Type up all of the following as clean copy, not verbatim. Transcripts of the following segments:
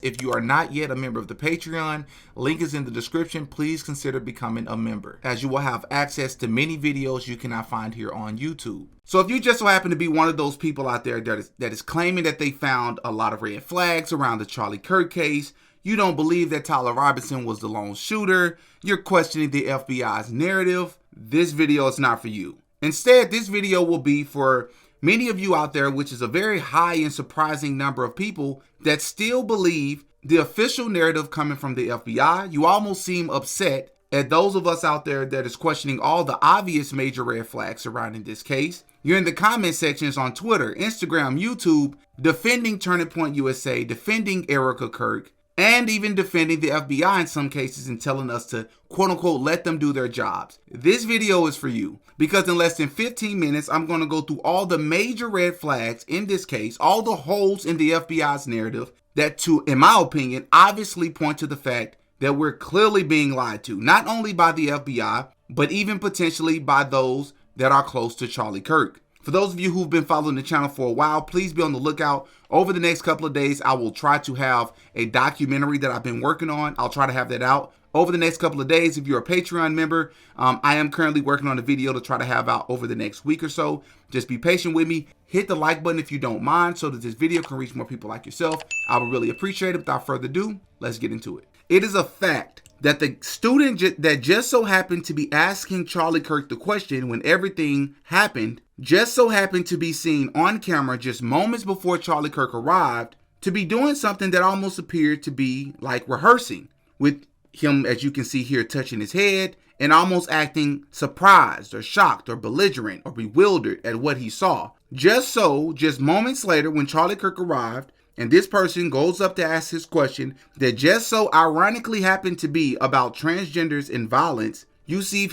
If you are not yet a member of the Patreon, link is in the description. Please consider becoming a member, as you will have access to many videos you cannot find here on YouTube. So if you just so happen to be one of those people out there that is claiming that they found a lot of red flags around the Charlie Kirk case, you don't believe that Tyler Robinson was the lone shooter, you're questioning the FBI's narrative, this video is not for you. Instead, this video will be for many of you out there, which is a very high and surprising number of people that still believe the official narrative coming from the FBI. You almost seem upset at those of us out there that is questioning all the obvious major red flags surrounding this case. You're in the comment sections on Twitter, Instagram, YouTube, defending Turning Point USA, defending Erica Kirk, and even defending the FBI in some cases and telling us to, quote unquote, let them do their jobs. This video is for you because in less than 15 minutes, I'm going to go through all the major red flags in this case, all the holes in the FBI's narrative that, in my opinion, obviously point to the fact that we're clearly being lied to, not only by the FBI, but even potentially by those that are close to Charlie Kirk. For those of you who've been following the channel for a while, please be on the lookout. Over the next couple of days, I will try to have a documentary that I've been working on. I'll try to have that out over the next couple of days. If you're a Patreon member, I am currently working on a video to try to have out over the next week or so. Just be patient with me. Hit the like button if you don't mind so that this video can reach more people like yourself. I would really appreciate it. Without further ado, let's get into it. It is a fact that the student that just so happened to be asking Charlie Kirk the question when everything happened just so happened to be seen on camera just moments before Charlie Kirk arrived to be doing something that almost appeared to be like rehearsing, with him, as you can see here, touching his head and almost acting surprised or shocked or belligerent or bewildered at what he saw. Just moments later when Charlie Kirk arrived, and this person goes up to ask his question that just so ironically happened to be about transgenders and violence, you see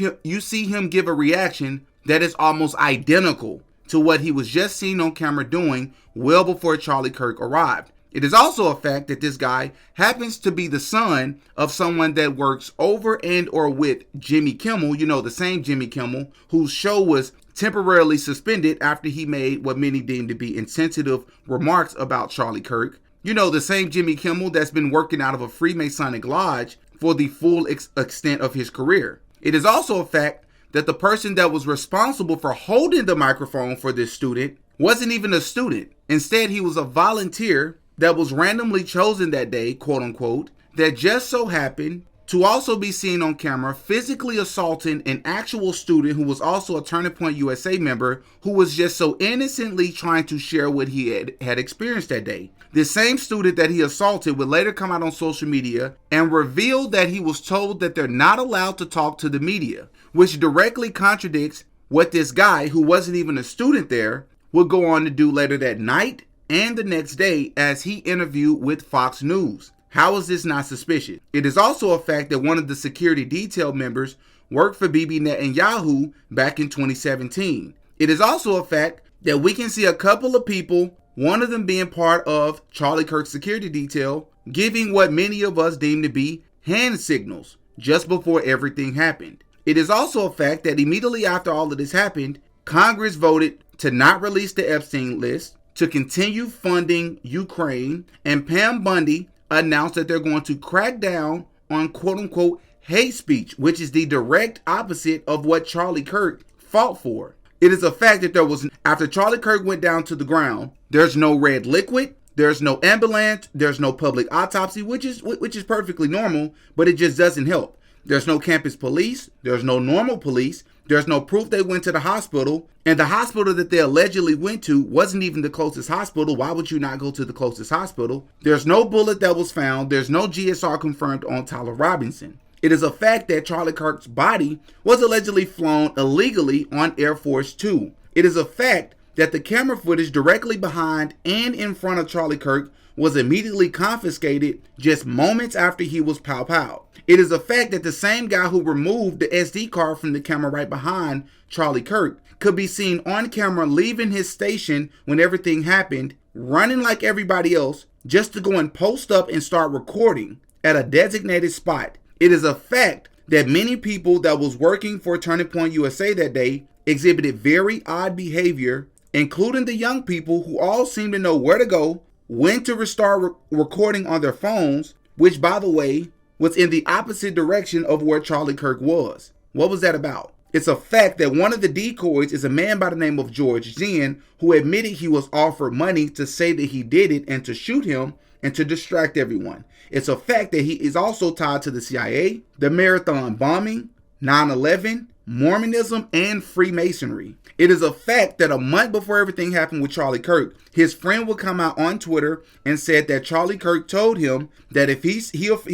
him give a reaction that is almost identical to what he was just seen on camera doing well before Charlie Kirk arrived. It is also a fact that this guy happens to be the son of someone that works over and or with Jimmy Kimmel, the same Jimmy Kimmel whose show was temporarily suspended after he made what many deemed to be insensitive remarks about Charlie Kirk. The same Jimmy Kimmel that's been working out of a Freemasonic lodge for the full extent of his career. It is also a fact that the person that was responsible for holding the microphone for this student wasn't even a student. Instead, he was a volunteer that was randomly chosen that day, quote unquote, that just so happened to also be seen on camera physically assaulting an actual student who was also a Turning Point USA member who was just so innocently trying to share what he had experienced that day. This same student that he assaulted would later come out on social media and reveal that he was told that they're not allowed to talk to the media, which directly contradicts what this guy, who wasn't even a student there, would go on to do later that night and the next day as he interviewed with Fox News. How is this not suspicious? It is also a fact that one of the security detail members worked for Bibi Netanyahu back in 2017. It is also a fact that we can see a couple of people, one of them being part of Charlie Kirk's security detail, giving what many of us deem to be hand signals just before everything happened. It is also a fact that immediately after all of this happened, Congress voted to not release the Epstein list, to continue funding Ukraine, and Pam Bundy announced that they're going to crack down on quote unquote hate speech, which is the direct opposite of what Charlie Kirk fought for. It is a fact that after Charlie Kirk went down to the ground, there's no red liquid, there's no ambulance, there's no public autopsy, which is perfectly normal, but it just doesn't help. There's no campus police, there's no normal police, there's no proof they went to the hospital, and the hospital that they allegedly went to wasn't even the closest hospital. Why would you not go to the closest hospital? There's no bullet that was found. There's no GSR confirmed on Tyler Robinson. It is a fact that Charlie Kirk's body was allegedly flown illegally on Air Force Two. It is a fact that the camera footage directly behind and in front of Charlie Kirk was immediately confiscated just moments after he was pow-pow. It is a fact that the same guy who removed the SD card from the camera right behind Charlie Kirk could be seen on camera leaving his station when everything happened, running like everybody else, just to go and post up and start recording at a designated spot. It is a fact that many people that was working for Turning Point USA that day exhibited very odd behavior, including the young people who all seemed to know where to go, went to restart recording on their phones, which, by the way, was in the opposite direction of where Charlie Kirk was. What was that about? It's a fact that one of the decoys is a man by the name of George Zinn, who admitted he was offered money to say that he did it and to shoot him and to distract everyone. It's a fact that he is also tied to the CIA, the Marathon bombing, 9/11, Mormonism, and Freemasonry. It is a fact that a month before everything happened with Charlie Kirk, his friend would come out on Twitter and said that Charlie Kirk told him that if he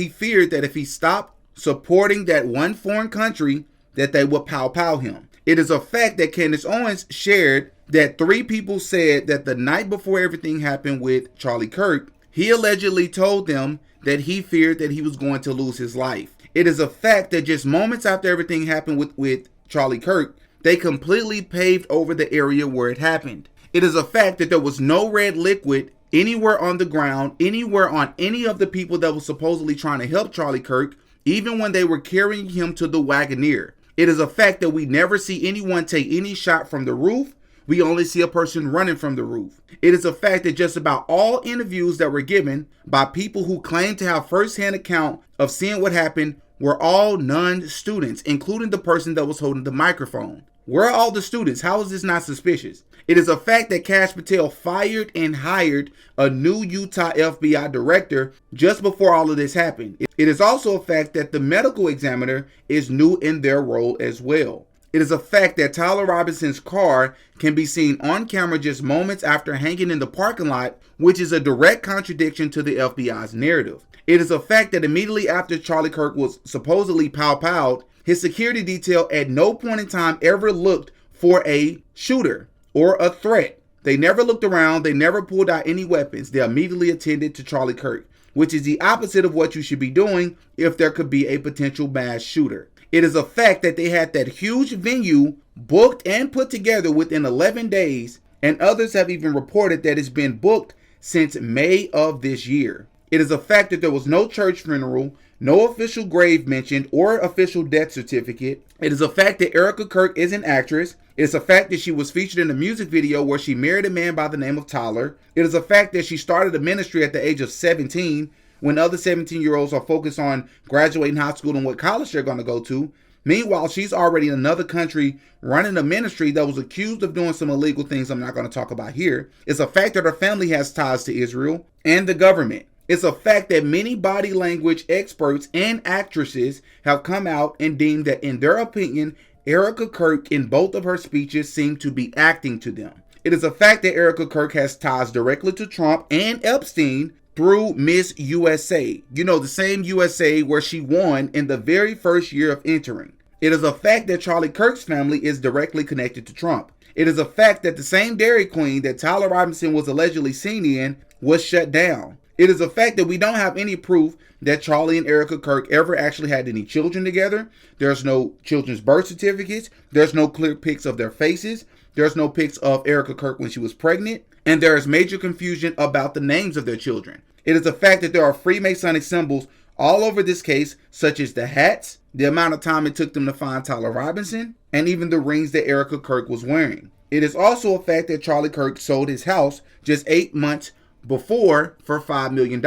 feared that if he stopped supporting that one foreign country, that they would pow him. It is a fact that Candace Owens shared that 3 people said that the night before everything happened with Charlie Kirk, he allegedly told them that he feared that he was going to lose his life. It is a fact that just moments after everything happened with Charlie Kirk, they completely paved over the area where it happened. It is a fact that there was no red liquid anywhere on the ground, anywhere on any of the people that were supposedly trying to help Charlie Kirk, even when they were carrying him to the Wagoneer. It is a fact that we never see anyone take any shot from the roof. We only see a person running from the roof. It is a fact that just about all interviews that were given by people who claim to have first-hand account of seeing what happened were all non-students, including the person that was holding the microphone. Where are all the students? How is this not suspicious? It is a fact that Kash Patel fired and hired a new Utah FBI director just before all of this happened. It is also a fact that the medical examiner is new in their role as well. It is a fact that Tyler Robinson's car can be seen on camera just moments after hanging in the parking lot, which is a direct contradiction to the FBI's narrative. It is a fact that immediately after Charlie Kirk was supposedly pow-powed, his security detail at no point in time ever looked for a shooter or a threat. They never looked around. They never pulled out any weapons. They immediately attended to Charlie Kirk, which is the opposite of what you should be doing if there could be a potential mass shooter. It is a fact that they had that huge venue booked and put together within 11 days, and others have even reported that it's been booked since May of this year. It is a fact that there was no church funeral, no official grave mentioned, or official death certificate. It is a fact that Erica Kirk is an actress. It is a fact that she was featured in a music video where she married a man by the name of Tyler. It is a fact that she started a ministry at the age of 17, when other 17-year-olds are focused on graduating high school and what college they're going to go to. Meanwhile, she's already in another country running a ministry that was accused of doing some illegal things I'm not going to talk about here. It's a fact that her family has ties to Israel and the government. It's a fact that many body language experts and actresses have come out and deemed that, in their opinion, Erica Kirk in both of her speeches seemed to be acting to them. It is a fact that Erica Kirk has ties directly to Trump and Epstein through Miss USA. You know, the same USA where she won in the very first year of entering. It is a fact that Charlie Kirk's family is directly connected to Trump. It is a fact that the same Dairy Queen that Tyler Robinson was allegedly seen in was shut down. It is a fact that we don't have any proof that Charlie and Erica Kirk ever actually had any children together. There's no children's birth certificates. There's no clear pics of their faces. There's no pics of Erica Kirk when she was pregnant. And there is major confusion about the names of their children. It is a fact that there are Freemasonic symbols all over this case, such as the hats, the amount of time it took them to find Tyler Robinson, and even the rings that Erica Kirk was wearing. It is also a fact that Charlie Kirk sold his house just 8 months before for $5 million.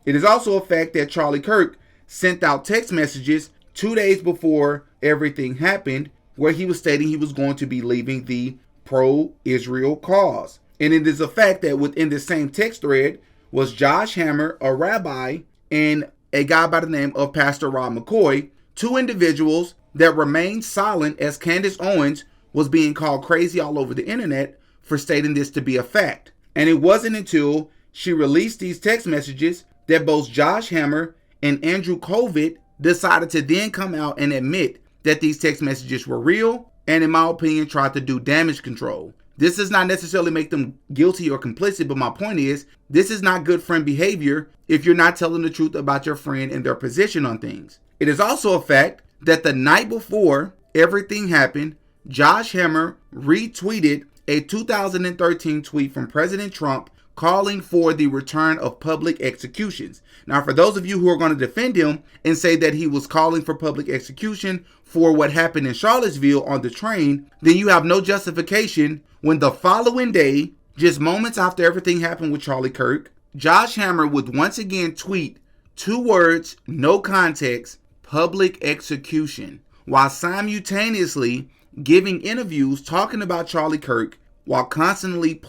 It is also a fact that Charlie Kirk sent out text messages 2 days before everything happened, where he was stating he was going to be leaving the pro-Israel cause. And it is a fact that within the same text thread was Josh Hammer, a rabbi, and a guy by the name of Pastor Rob McCoy, 2 individuals that remained silent as Candace Owens was being called crazy all over the internet for stating this to be a fact. And it wasn't until she released these text messages that both Josh Hammer and Andrew Kovic decided to then come out and admit that these text messages were real and, in my opinion, tried to do damage control. This does not necessarily make them guilty or complicit, but my point is, this is not good friend behavior if you're not telling the truth about your friend and their position on things. It is also a fact that the night before everything happened, Josh Hammer retweeted a 2013 tweet from President Trump calling for the return of public executions. Now, for those of you who are going to defend him and say that he was calling for public execution for what happened in Charlottesville on the train, then you have no justification when the following day, just moments after everything happened with Charlie Kirk, Josh Hammer would once again tweet 2 words, no context, public execution, while simultaneously giving interviews talking about Charlie Kirk while constantly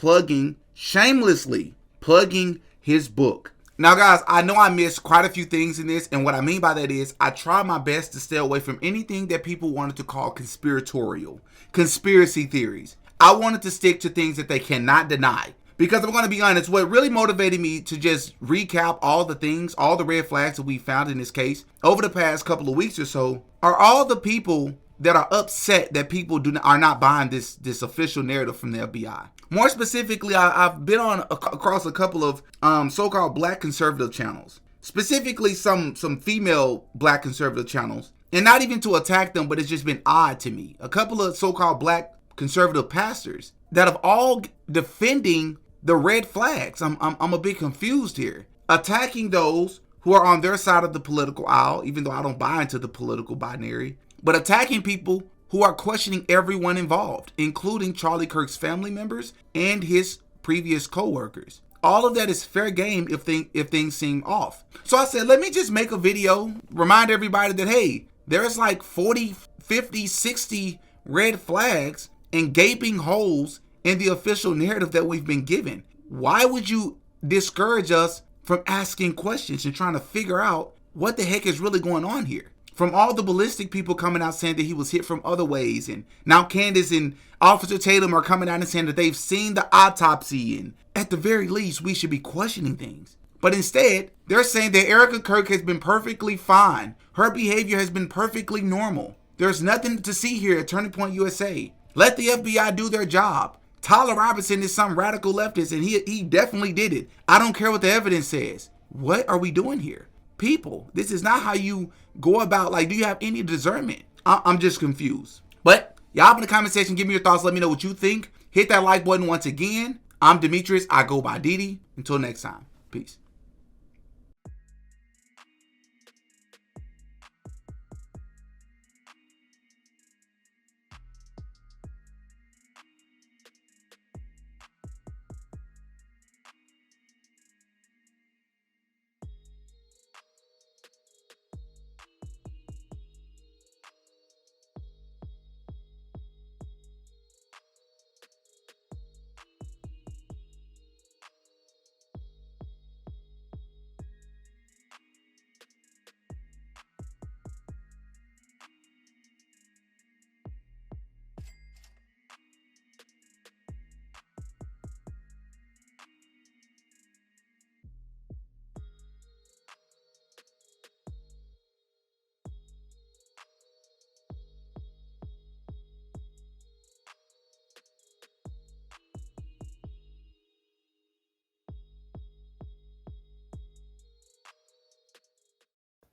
shamelessly plugging his book. Now, guys, I know I missed quite a few things in this, and what I mean by that is I try my best to stay away from anything that people wanted to call conspiratorial, conspiracy theories. I wanted to stick to things that they cannot deny. Because I'm going to be honest, what really motivated me to just recap all the things, all the red flags that we found in this case over the past couple of weeks or so, are all the people that are upset that people are not buying this official narrative from the FBI. More specifically, I've been across a couple of so-called black conservative channels, specifically some female black conservative channels, and not even to attack them, but it's just been odd to me. A couple of so-called black conservative pastors that have all defending the red flags. I'm a bit confused here. Attacking those who are on their side of the political aisle, even though I don't buy into the political binary, but attacking people who are questioning everyone involved, including Charlie Kirk's family members and his previous co-workers. All of that is fair game if things seem off. So I said, let me just make a video, remind everybody that, hey, there's like 40, 50, 60 red flags and gaping holes in the official narrative that we've been given. Why would you discourage us from asking questions and trying to figure out what the heck is really going on here? From all the ballistic people coming out saying that he was hit from other ways, and now Candace and Officer Tatum are coming out and saying that they've seen the autopsy, and at the very least, we should be questioning things. But instead, they're saying that Erica Kirk has been perfectly fine. Her behavior has been perfectly normal. There's nothing to see here at Turning Point USA. Let the FBI do their job. Tyler Robinson is some radical leftist, and he definitely did it. I don't care what the evidence says. What are we doing here? People, this is not how you go about, like, do you have any discernment? I'm just confused. But y'all in the comment section, give me your thoughts. Let me know what you think. Hit that like button once again. I'm Demetrius. I go by Didi. Until next time. Peace.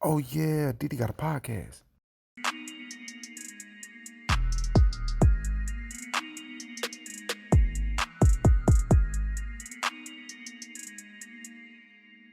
Oh yeah, Didi got a podcast.